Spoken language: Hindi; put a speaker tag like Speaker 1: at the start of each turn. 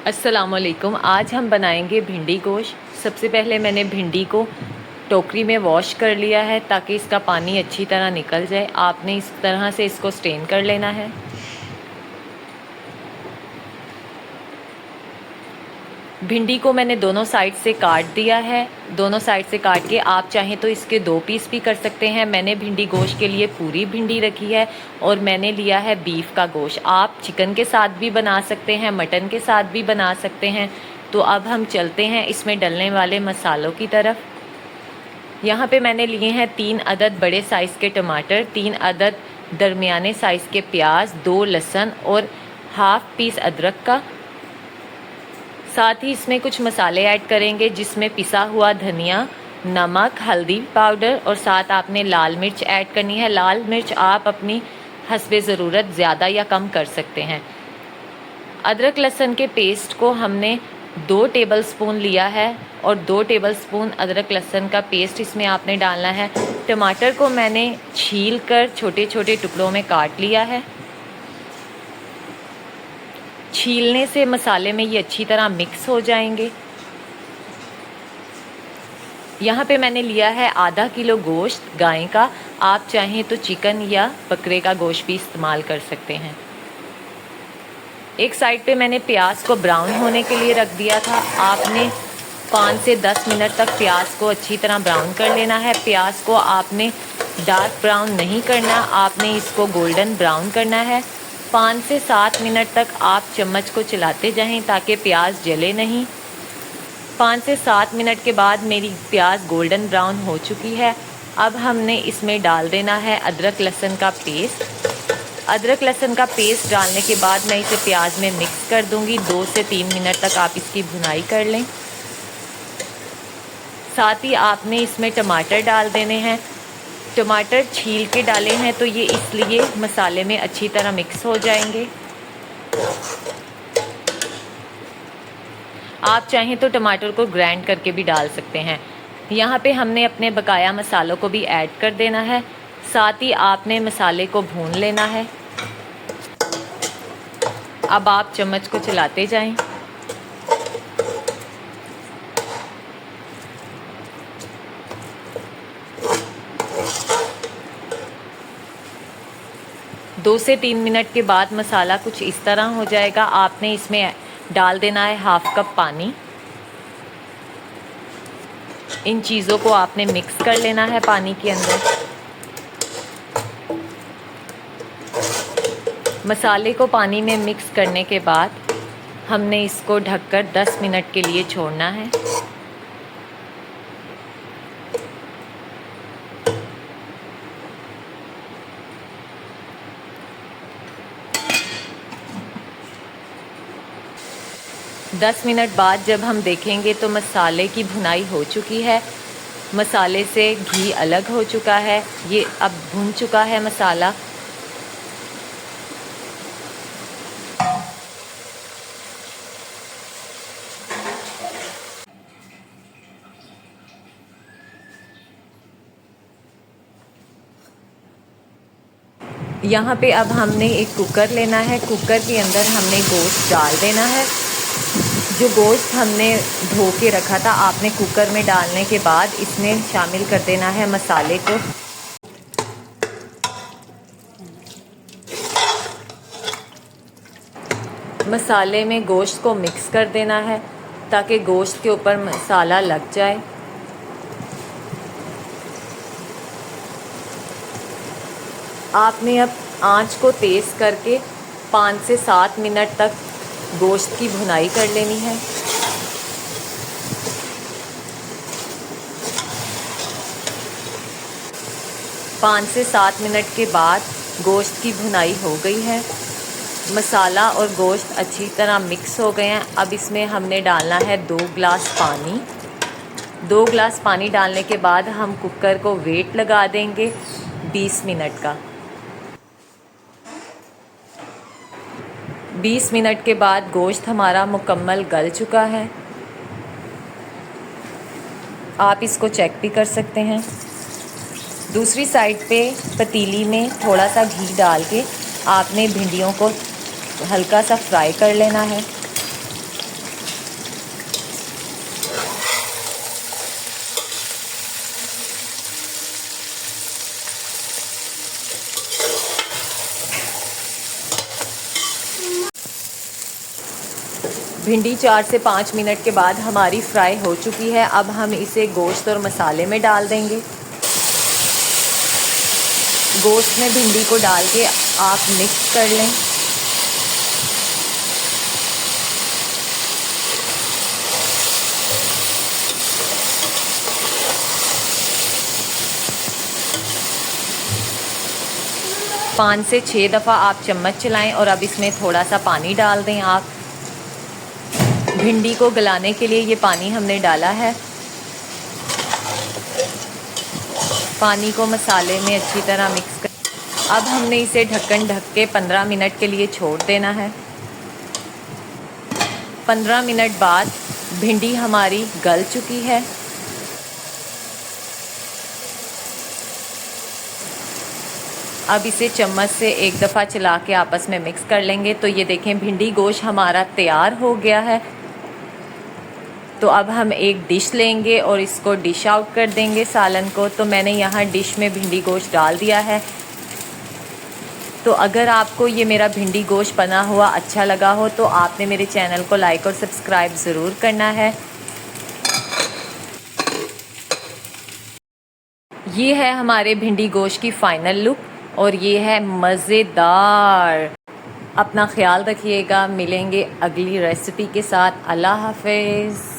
Speaker 1: अस्सलामुअलैकुम। आज हम बनाएंगे भिंडी गोश्त। सबसे पहले मैंने भिंडी को टोकरी में वॉश कर लिया है ताकि इसका पानी अच्छी तरह निकल जाए। आपने इस तरह से इसको स्टेन कर लेना है। भिंडी को मैंने दोनों साइड से काट दिया है। दोनों साइड से काट के आप चाहें तो इसके 2 पीस भी कर सकते हैं। मैंने भिंडी गोश्त के लिए पूरी भिंडी रखी है और मैंने लिया है बीफ का गोश्त। आप चिकन के साथ भी बना सकते हैं, मटन के साथ भी बना सकते हैं। तो अब हम चलते हैं इसमें डलने वाले मसालों की तरफ। यहाँ पे मैंने लिए हैं 3 अदद बड़े साइज़ के टमाटर, 3 अदद दरमियाने साइज़ के प्याज, 2 लहसुन और हाफ पीस अदरक का। साथ ही इसमें कुछ मसाले ऐड करेंगे जिसमें पिसा हुआ धनिया, नमक, हल्दी पाउडर और साथ आपने लाल मिर्च ऐड करनी है। लाल मिर्च आप अपनी हस्बे ज़रूरत ज़्यादा या कम कर सकते हैं। अदरक लहसुन के पेस्ट को हमने 2 टेबलस्पून लिया है और 2 टेबलस्पून अदरक लहसुन का पेस्ट इसमें आपने डालना है। टमाटर को मैंने छील कर छोटे छोटे टुकड़ों में काट लिया है। छीलने से मसाले में ये अच्छी तरह मिक्स हो जाएंगे। यहाँ पे मैंने लिया है आधा किलो गोश्त गाय का। आप चाहें तो चिकन या बकरे का गोश्त भी इस्तेमाल कर सकते हैं। एक साइड पे मैंने प्याज को ब्राउन होने के लिए रख दिया था। आपने 5 से 10 मिनट तक प्याज को अच्छी तरह ब्राउन कर लेना है। प्याज को आपने डार्क ब्राउन नहीं करना, आपने इसको गोल्डन ब्राउन करना है। 5 से 7 मिनट तक आप चम्मच को चलाते जाएं ताकि प्याज जले नहीं। 5 से 7 मिनट के बाद मेरी प्याज गोल्डन ब्राउन हो चुकी है। अब हमने इसमें डाल देना है अदरक लहसुन का पेस्ट। अदरक लहसुन का पेस्ट डालने के बाद मैं इसे प्याज में मिक्स कर दूंगी। 2 से 3 मिनट तक आप इसकी भुनाई कर लें। साथ ही आपने इसमें टमाटर डाल देने हैं। टमाटर छील के डाले हैं तो ये इसलिए मसाले में अच्छी तरह मिक्स हो जाएंगे। आप चाहें तो टमाटर को ग्राइंड करके भी डाल सकते हैं। यहाँ पे हमने अपने बकाया मसालों को भी ऐड कर देना है। साथ ही आपने मसाले को भून लेना है। अब आप चम्मच को चलाते जाएं। दो से 3 मिनट के बाद मसाला कुछ इस तरह हो जाएगा। आपने इसमें डाल देना है हाफ कप पानी। इन चीज़ों को आपने मिक्स कर लेना है पानी के अंदर। मसाले को पानी में मिक्स करने के बाद हमने इसको ढककर 10 मिनट के लिए छोड़ना है। दस मिनट बाद जब हम देखेंगे तो मसाले की भुनाई हो चुकी है। मसाले से घी अलग हो चुका है। ये अब भुन चुका है मसाला। यहाँ पे अब हमने एक कुकर लेना है। कुकर के अंदर हमने गोश्त डाल देना है। जो गोश्त हमने धो के रखा था आपने कुकर में डालने के बाद इसमें शामिल कर देना है मसाले को। मसाले में गोश्त को मिक्स कर देना है ताकि गोश्त के ऊपर मसाला लग जाए। आपने अब आंच को तेज़ करके 5 से 7 मिनट तक गोश्त की भुनाई कर लेनी है। पाँच से 7 मिनट के बाद गोश्त की भुनाई हो गई है। मसाला और गोश्त अच्छी तरह मिक्स हो गए हैं। अब इसमें हमने डालना है 2 गिलास पानी। 2 गिलास पानी डालने के बाद हम कुकर को वेट लगा देंगे 20 मिनट का। 20 मिनट के बाद गोश्त हमारा मुकम्मल गल चुका है। आप इसको चेक भी कर सकते हैं। दूसरी साइड पे पतीली में थोड़ा सा घी डाल के आपने भिंडियों को हल्का सा फ्राई कर लेना है। भिंडी 4 से 5 मिनट के बाद हमारी फ्राई हो चुकी है। अब हम इसे गोश्त और मसाले में डाल देंगे। गोश्त में भिंडी को डाल के आप मिक्स कर लें। पाँच से 6 दफ़ा आप चम्मच चलाएं और अब इसमें थोड़ा सा पानी डाल दें। आप भिंडी को गलाने के लिए ये पानी हमने डाला है। पानी को मसाले में अच्छी तरह मिक्स कर अब हमने इसे ढक्कन ढक के 15 मिनट के लिए छोड़ देना है। 15 मिनट बाद भिंडी हमारी गल चुकी है। अब इसे चम्मच से एक दफ़ा चला के आपस में मिक्स कर लेंगे। तो ये देखें भिंडी गोश्त हमारा तैयार हो गया है। तो अब हम एक डिश लेंगे और इसको डिश आउट कर देंगे सालन को। तो मैंने यहाँ डिश में भिंडी गोश्त डाल दिया है। तो अगर आपको ये मेरा भिंडी गोश्त बना हुआ अच्छा लगा हो तो आपने मेरे चैनल को लाइक और सब्सक्राइब ज़रूर करना है। ये है हमारे भिंडी गोश्त की फ़ाइनल लुक और ये है मज़ेदार। अपना ख्याल रखिएगा। मिलेंगे अगली रेसिपी के साथ। अल्लाह हाफ़िज़।